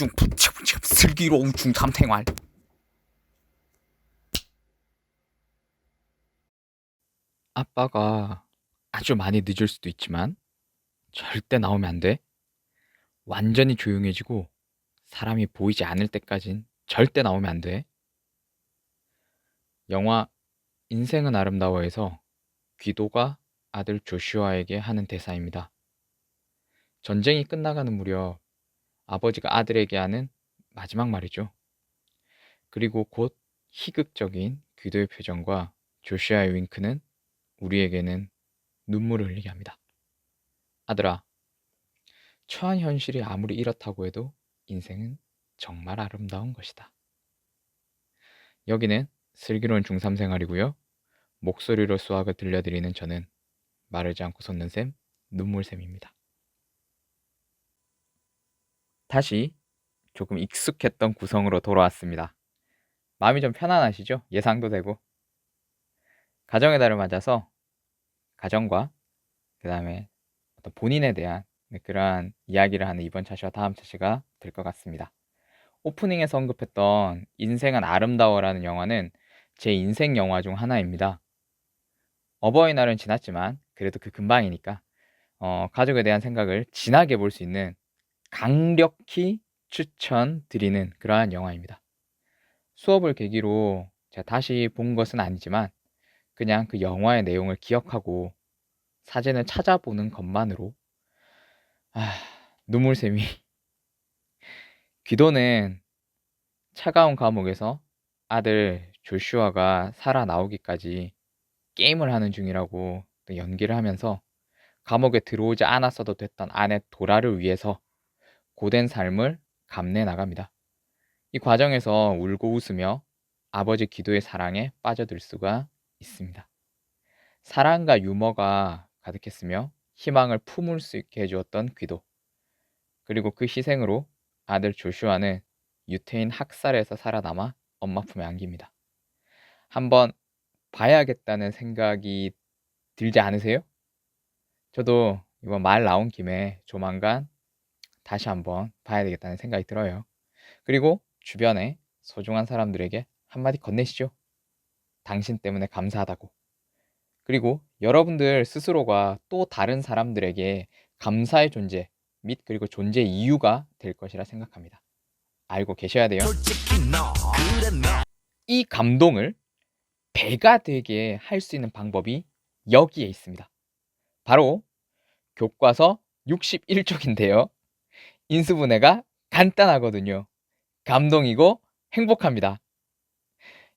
우중 슬기로운 중3생활. 아빠가 아주 많이 늦을 수도 있지만 절대 나오면 안 돼. 완전히 조용해지고 사람이 보이지 않을 때까진 절대 나오면 안 돼. 영화 인생은 아름다워에서 귀도가 아들 조슈아에게 하는 대사입니다. 전쟁이 끝나가는 무렵 아버지가 아들에게 하는 마지막 말이죠. 그리고 곧 희극적인 귀도의 표정과 조슈아의 윙크는 우리에게는 눈물을 흘리게 합니다. 아들아, 처한 현실이 아무리 이렇다고 해도 인생은 정말 아름다운 것이다. 여기는 슬기로운 중3 생활이고요. 목소리로 수학을 들려드리는 저는 마르지 않고 솟는 샘, 눈물샘입니다. 다시 조금 익숙했던 구성으로 돌아왔습니다. 마음이 좀 편안하시죠? 예상도 되고. 가정의 달을 맞아서 가정과 그 다음에 어떤 본인에 대한 그러한 이야기를 하는 이번 차시와 다음 차시가 될 것 같습니다. 오프닝에서 언급했던 인생은 아름다워라는 영화는 제 인생 영화 중 하나입니다. 어버이날은 지났지만 그래도 그 근방이니까 가족에 대한 생각을 진하게 볼 수 있는 강력히 추천드리는 그러한 영화입니다. 수업을 계기로 제가 다시 본 것은 아니지만 그냥 그 영화의 내용을 기억하고 사진을 찾아보는 것만으로 눈물샘이 귀도는 차가운 감옥에서 아들 조슈아가 살아나오기까지 게임을 하는 중이라고 또 연기를 하면서 감옥에 들어오지 않았어도 됐던 아내 도라를 위해서 고된 삶을 감내 나갑니다. 이 과정에서 울고 웃으며 아버지 기도의 사랑에 빠져들 수가 있습니다. 사랑과 유머가 가득했으며 희망을 품을 수 있게 해주었던 기도. 그리고 그 희생으로 아들 조슈아는 유태인 학살에서 살아남아 엄마 품에 안깁니다. 한번 봐야겠다는 생각이 들지 않으세요? 저도 이번 말 나온 김에 조만간 다시 한번 봐야 되겠다는 생각이 들어요. 그리고 주변에 소중한 사람들에게 한마디 건네시죠. 당신 때문에 감사하다고. 그리고 여러분들 스스로가 또 다른 사람들에게 감사의 존재 및 그리고 존재 이유가 될 것이라 생각합니다. 알고 계셔야 돼요. 이 감동을 배가 되게 할 수 있는 방법이 여기에 있습니다. 바로 교과서 61쪽인데요. 인수분해가 간단하거든요. 감동이고 행복합니다.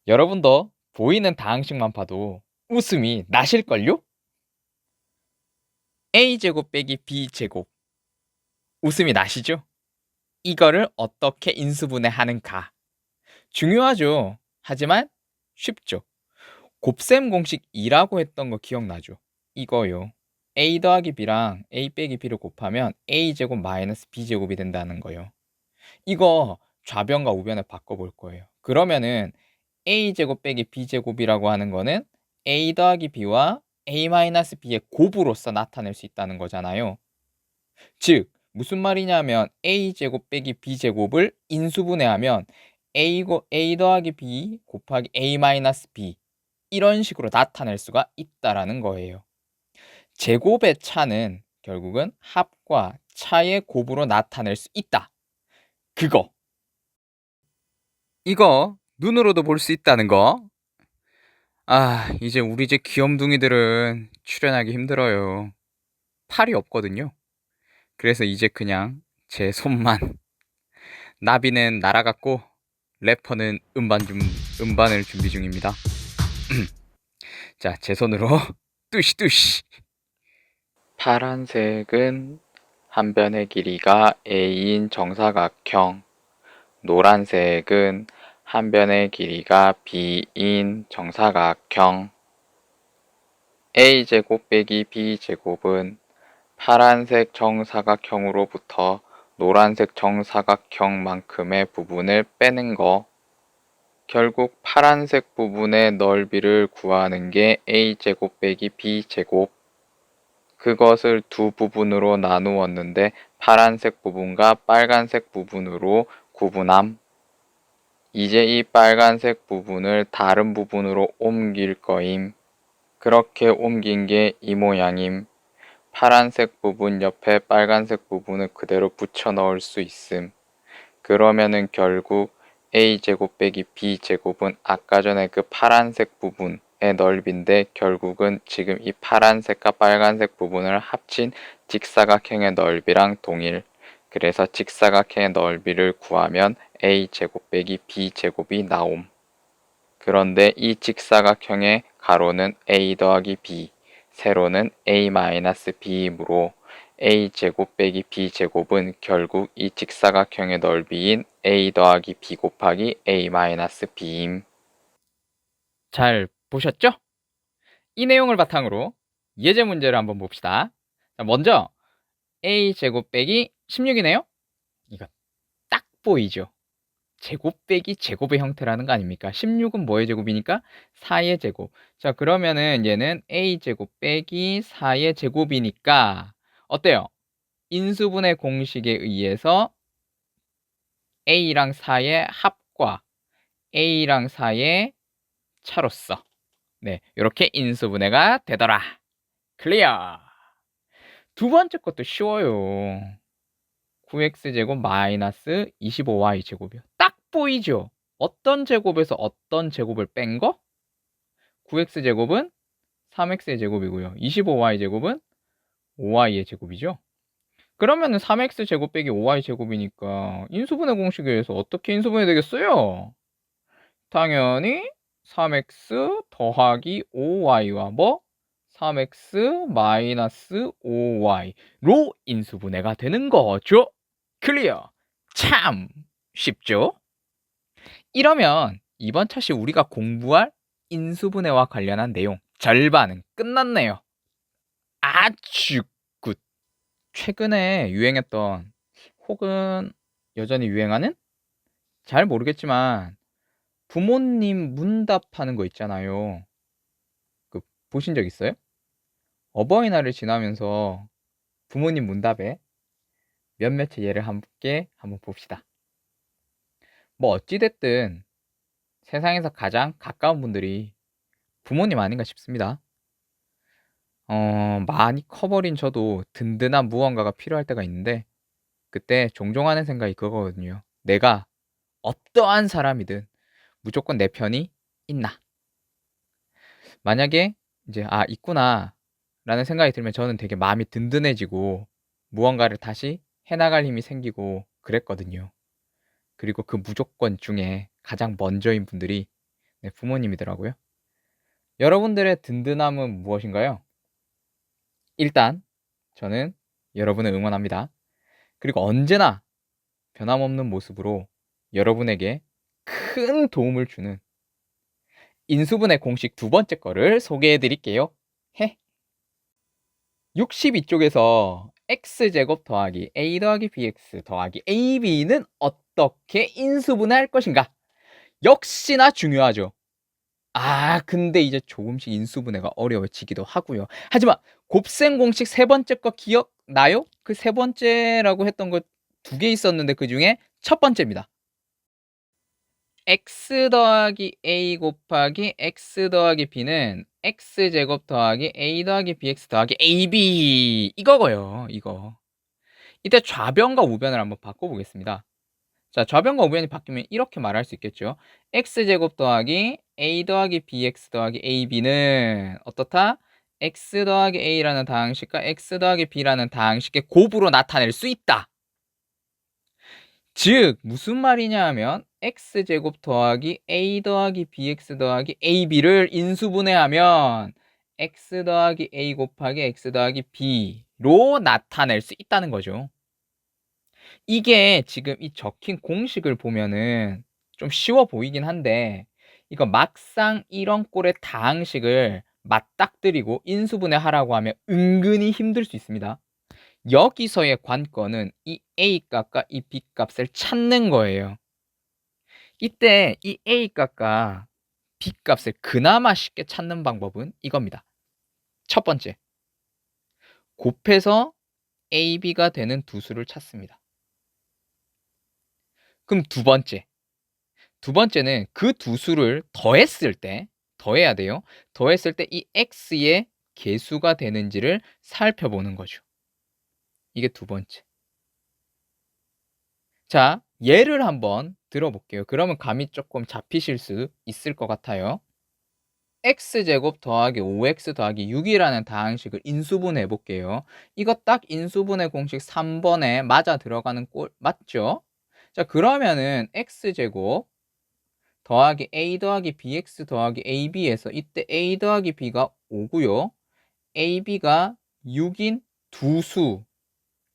여러분도 보이는 다항식만 봐도 웃음이 나실걸요? A제곱 빼기 B제곱 웃음이 나시죠? 이거를 어떻게 인수분해하는가? 중요하죠. 하지만 쉽죠. 곱셈 공식 2라고 했던 거 기억나죠? 이거요. A 더하기 B랑 A 빼기 B를 곱하면 A제곱 마이너스 B제곱이 된다는 거요. 이거 좌변과 우변을 바꿔볼 거예요. 그러면은 A제곱 빼기 B제곱이라고 하는 거는 A 더하기 B와 A 마이너스 B의 곱으로서 나타낼 수 있다는 거잖아요. 즉 무슨 말이냐면 A제곱 빼기 B제곱을 인수분해하면 A 더하기 B 곱하기 A 마이너스 B 이런 식으로 나타낼 수가 있다라는 거예요. 제곱의 차는 결국은 합과 차의 곱으로 나타낼 수 있다. 그거. 이거 눈으로도 볼 수 있다는 거. 이제 우리 집 귀염둥이들은 출연하기 힘들어요. 팔이 없거든요. 그래서 이제 그냥 제 손만. 나비는 날아갔고 래퍼는 음반을 준비 중입니다. 자, 제 손으로 뚜시뚜시. 파란색은 한 변의 길이가 A인 정사각형, 노란색은 한 변의 길이가 B인 정사각형. A제곱 빼기 B제곱은 파란색 정사각형으로부터 노란색 정사각형만큼의 부분을 빼는 거. 결국 파란색 부분의 넓이를 구하는 게 A제곱 빼기 B제곱. 그것을 두 부분으로 나누었는데 파란색 부분과 빨간색 부분으로 구분함. 이제 이 빨간색 부분을 다른 부분으로 옮길 거임. 그렇게 옮긴 게 이 모양임. 파란색 부분 옆에 빨간색 부분을 그대로 붙여 넣을 수 있음. 그러면은 결국 a제곱 빼기 b제곱은 아까 전에 그 파란색 부분의 넓이인데 결국은 지금 이 파란색과 빨간색 부분을 합친 직사각형의 넓이랑 동일. 그래서 직사각형의 넓이를 구하면 a제곱 빼기 b제곱이 나옴. 그런데 이 직사각형의 가로는 a 더하기 b, 세로는 a-b이므로 a제곱 빼기 b제곱은 결국 이 직사각형의 넓이인 a 더하기 b 곱하기 a-b임. 잘 보셨죠? 이 내용을 바탕으로 예제 문제를 한번 봅시다. 자, 먼저 a제곱 빼기 16이네요. 이거 딱 보이죠? 제곱 빼기 제곱의 형태라는 거 아닙니까? 16은 뭐의 제곱이니까? 4의 제곱. 자, 그러면은 얘는 a제곱 빼기 4의 제곱이니까 어때요? 인수분해 공식에 의해서 a랑 4의 합과 a랑 4의 차로서 네, 이렇게 인수분해가 되더라. 클리어. 두 번째 것도 쉬워요. 9x제곱 마이너스 25y제곱이요. 딱 보이죠? 어떤 제곱에서 어떤 제곱을 뺀 거? 9x제곱은 3x의 제곱이고요. 25y제곱은 5y의 제곱이죠. 그러면은 3x제곱 빼기 5y제곱이니까 인수분해 공식에 의해서 어떻게 인수분해 되겠어요? 당연히 3x 더하기 5y와 뭐? 3x 마이너스 5y로 인수분해가 되는 거죠. 클리어. 참 쉽죠? 이러면 이번 차시 우리가 공부할 인수분해와 관련한 내용 절반은 끝났네요. 아주 굿. 최근에 유행했던 혹은 여전히 유행하는? 잘 모르겠지만 부모님 문답하는 거 있잖아요. 그 보신 적 있어요? 어버이날을 지나면서 부모님 문답에 몇몇의 예를 함께 한번 봅시다. 뭐 어찌됐든 세상에서 가장 가까운 분들이 부모님 아닌가 싶습니다. 많이 커버린 저도 든든한 무언가가 필요할 때가 있는데 그때 종종 하는 생각이 그거거든요. 내가 어떠한 사람이든 무조건 내 편이 있나? 만약에 이제 있구나 라는 생각이 들면 저는 되게 마음이 든든해지고 무언가를 다시 해나갈 힘이 생기고 그랬거든요. 그리고 그 무조건 중에 가장 먼저인 분들이 네, 부모님이더라고요. 여러분들의 든든함은 무엇인가요? 일단 저는 여러분을 응원합니다. 그리고 언제나 변함없는 모습으로 여러분에게 큰 도움을 주는 인수분해 공식 두 번째 거를 소개해 드릴게요. 62쪽에서 x제곱 더하기 a 더하기 bx 더하기 ab는 어떻게 인수분해할 것인가? 역시나 중요하죠. 근데 이제 조금씩 인수분해가 어려워지기도 하고요. 하지만 곱셈 공식 세 번째 거 기억나요? 그 세 번째라고 했던 거 두 개 있었는데 그 중에 첫 번째입니다. x 더하기 a 곱하기 x 더하기 b는 x제곱 더하기 a 더하기 bx 더하기 ab 이거고요. 이거. 이때 좌변과 우변을 한번 바꿔보겠습니다. 자, 좌변과 우변이 바뀌면 이렇게 말할 수 있겠죠. x제곱 더하기 a 더하기 bx 더하기 ab는 어떻다? x 더하기 a라는 다항식과 x 더하기 b라는 다항식의 곱으로 나타낼 수 있다. 즉 무슨 말이냐 하면 x제곱 더하기 a 더하기 bx 더하기 ab를 인수분해하면 x 더하기 a 곱하기 x 더하기 b로 나타낼 수 있다는 거죠. 이게 지금 이 적힌 공식을 보면은 좀 쉬워 보이긴 한데 이거 막상 이런 꼴의 다항식을 맞닥뜨리고 인수분해하라고 하면 은근히 힘들 수 있습니다. 여기서의 관건은 이 A값과 이 B값을 찾는 거예요. 이때 이 A값과 B값을 그나마 쉽게 찾는 방법은 이겁니다. 첫 번째, 곱해서 AB가 되는 두 수를 찾습니다. 그럼 두 번째는 그 두 수를 더했을 때, 더해야 돼요. 더했을 때 이 x의 개수가 되는지를 살펴보는 거죠. 이게 두 번째. 자, 예를 한번 들어볼게요. 그러면 감이 조금 잡히실 수 있을 것 같아요. x제곱 더하기 5x 더하기 6이라는 다항식을 인수분해 볼게요. 이거 딱 인수분해 공식 3번에 맞아 들어가는 꼴 맞죠? 자, 그러면은 x제곱 더하기 a 더하기 bx 더하기 ab에서 이때 a 더하기 b가 5고요. ab가 6인 두 수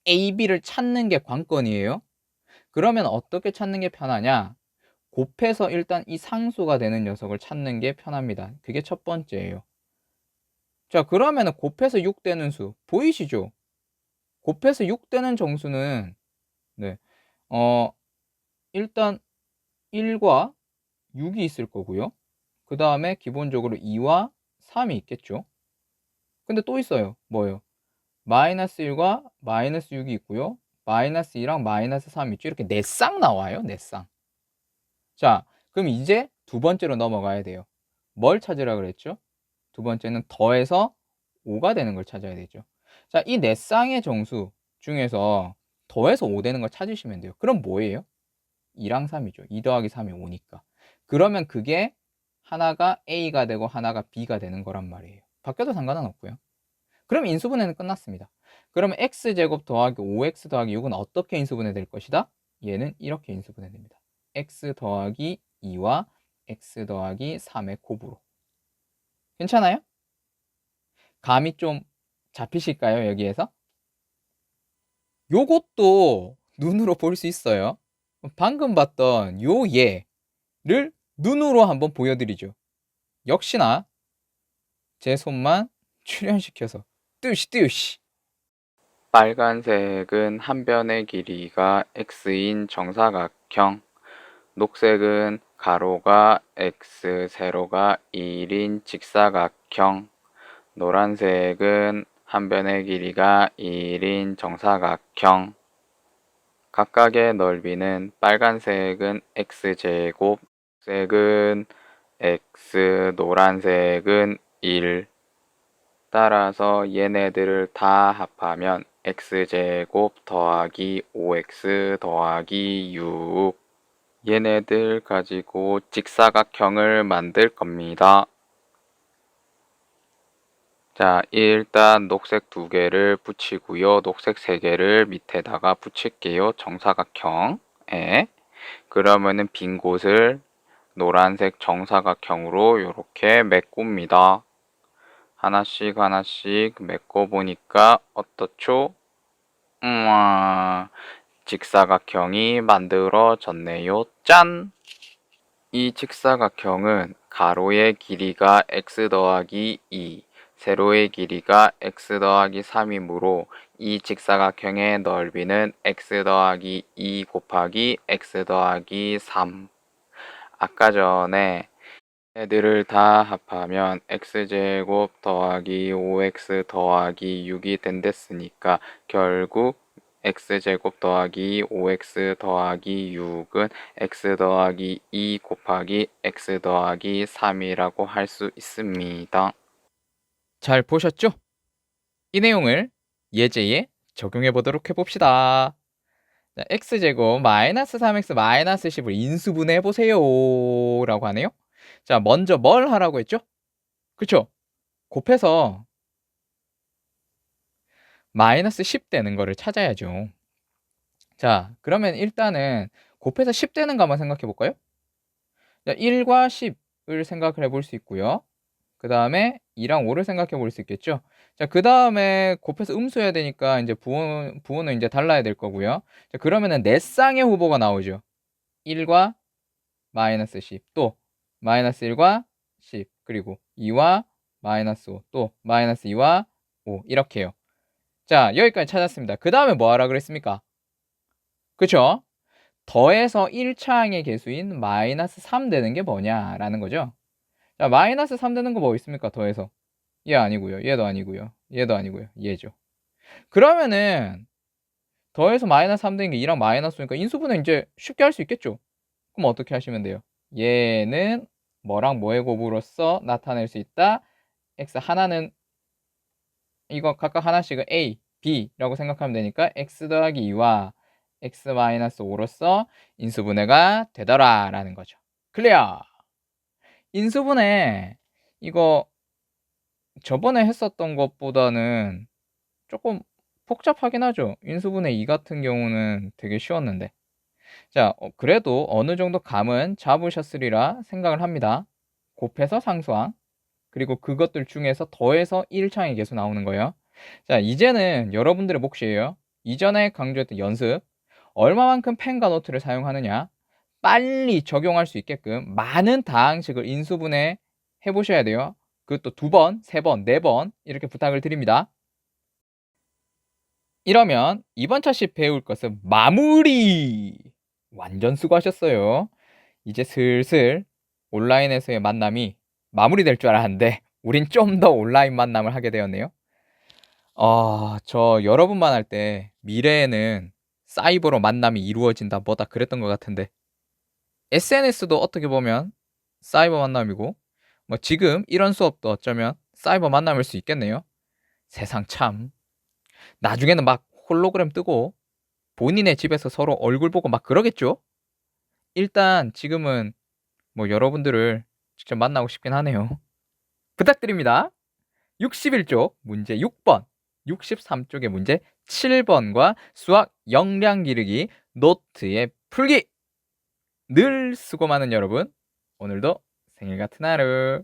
ab를 찾는 게 관건이에요. 그러면 어떻게 찾는 게 편하냐? 곱해서 일단 이 상수가 되는 녀석을 찾는 게 편합니다. 그게 첫 번째예요. 자, 그러면은 곱해서 6 되는 수 보이시죠? 곱해서 6 되는 정수는 네. 일단 1과 6이 있을 거고요. 그다음에 기본적으로 2와 3이 있겠죠. 근데 또 있어요. 뭐예요? 마이너스 1과 마이너스 6이 있고요. 마이너스 2랑 마이너스 3이 있죠. 이렇게 4쌍 나와요. 4쌍. 자, 그럼 이제 두 번째로 넘어가야 돼요. 뭘 찾으라 그랬죠? 두 번째는 더해서 5가 되는 걸 찾아야 되죠. 자, 이 4쌍의 정수 중에서 더해서 5 되는 걸 찾으시면 돼요. 그럼 뭐예요? 2랑 3이죠. 2 더하기 3이 5니까. 그러면 그게 하나가 A가 되고 하나가 B가 되는 거란 말이에요. 바뀌어도 상관은 없고요. 그럼 인수분해는 끝났습니다. 그러면 x제곱 더하기 5x 더하기 6은 어떻게 인수분해 될 것이다? 얘는 이렇게 인수분해 됩니다. x 더하기 2와 x 더하기 3의 곱으로. 괜찮아요? 감이 좀 잡히실까요, 여기에서? 요것도 눈으로 볼 수 있어요. 방금 봤던 요 얘를 눈으로 한번 보여드리죠. 역시나 제 손만 출연시켜서 뚜시 빨간색은 한 변의 길이가 x인 정사각형, 녹색은 가로가 x, 세로가 1인 직사각형, 노란색은 한 변의 길이가 1인 정사각형. 각각의 넓이는 빨간색은 x제곱, 녹색은 x, 노란색은 1. 따라서 얘네들을 다 합하면 x제곱 더하기 5x 더하기 6. 얘네들 가지고 직사각형을 만들 겁니다. 자, 일단 녹색 2개를 붙이고요. 녹색 3개를 밑에다가 붙일게요. 정사각형에. 그러면은 빈 곳을 노란색 정사각형으로 이렇게 메꿉니다. 하나씩 하나씩 메꿔보니까 어떻죠? 직사각형이 만들어졌네요. 짠! 이 직사각형은 가로의 길이가 x 더하기 2, 세로의 길이가 x 더하기 3이므로 이 직사각형의 넓이는 x 더하기 2 곱하기 x 더하기 3. 아까 전에 애들을 다 합하면 x제곱 더하기 5x 더하기 6이 된댔으니까 결국 x제곱 더하기 5x 더하기 6은 x 더하기 2 곱하기 x 더하기 3이라고 할 수 있습니다. 잘 보셨죠? 이 내용을 예제에 적용해 보도록 해봅시다. 자, x제곱 마이너스 3x 마이너스 10을 인수분해 보세요 라고 하네요. 자, 먼저 뭘 하라고 했죠? 그쵸? 곱해서 마이너스 10 되는 거를 찾아야죠. 자, 그러면 일단은 곱해서 10 되는 거 한번 생각해 볼까요? 자, 1과 10을 생각을 해볼 수 있고요. 그 다음에 2랑 5를 생각해 볼 수 있겠죠. 자, 그 다음에 곱해서 음수해야 되니까 이제 부호는 이제 달라야 될 거고요. 자, 그러면은 4쌍의 후보가 나오죠. 1과 마이너스 10, 또 마이너스 1과 10, 그리고 2와 마이너스 5, 또 마이너스 2와 5 이렇게요. 자, 여기까지 찾았습니다. 그 다음에 뭐 하라 그랬습니까? 그쵸? 더해서 1차항의 개수인 마이너스 3 되는 게 뭐냐라는 거죠. 자, 마이너스 3 되는 거 뭐 있습니까? 더해서 얘 아니고요, 얘도 아니고요, 얘도 아니고요, 얘죠. 그러면은 더해서 마이너스 3 되는 게 2랑 마이너스 오니까 인수분해 인제 쉽게 할 수 있겠죠. 그럼 어떻게 하시면 돼요? 얘는 뭐랑 뭐의 곱으로써 나타낼 수 있다. x 하나는 이거 각각 하나씩은 a, b라고 생각하면 되니까 x 더하기 2와 x 마이너스 5로써 인수분해가 되더라라는 거죠. 클리어. 인수분해 이거 저번에 했었던 것보다는 쪼끔 복잡하긴 하죠. 인수분해 2 같은 경우는 되게 쉬웠는데. 자, 그래도 어느 정도 감은 잡으셨으리라 생각을 합니다. 곱해서 상수항, 그리고 그것들 중에서 더해서 1차항의 계수 나오는 거예요. 자, 이제는 여러분들의 몫이에요. 이전에 강조했던 연습, 얼마만큼 펜과 노트를 사용하느냐, 빨리 적용할 수 있게끔 많은 다항식을 인수분해 해보셔야 돼요. 그것도 2번, 3번, 4번 이렇게 부탁을 드립니다. 이러면 이번 차시 배울 것은 마무리! 완전 수고하셨어요. 이제 슬슬 온라인에서의 만남이 마무리될 줄 알았는데 우린 좀 더 온라인 만남을 하게 되었네요. 저 여러분만 할 때 미래에는 사이버로 만남이 이루어진다 뭐다 그랬던 것 같은데 SNS도 어떻게 보면 사이버 만남이고 뭐 지금 이런 수업도 어쩌면 사이버 만남일 수 있겠네요. 세상 참 나중에는 막 홀로그램 뜨고 본인의 집에서 서로 얼굴 보고 막 그러겠죠? 일단 지금은 뭐 여러분들을 직접 만나고 싶긴 하네요. 부탁드립니다. 61쪽 문제 6번, 63쪽의 문제 7번과 수학 역량 기르기 노트의 풀기! 늘 수고 많은 여러분, 오늘도 생일 같은 하루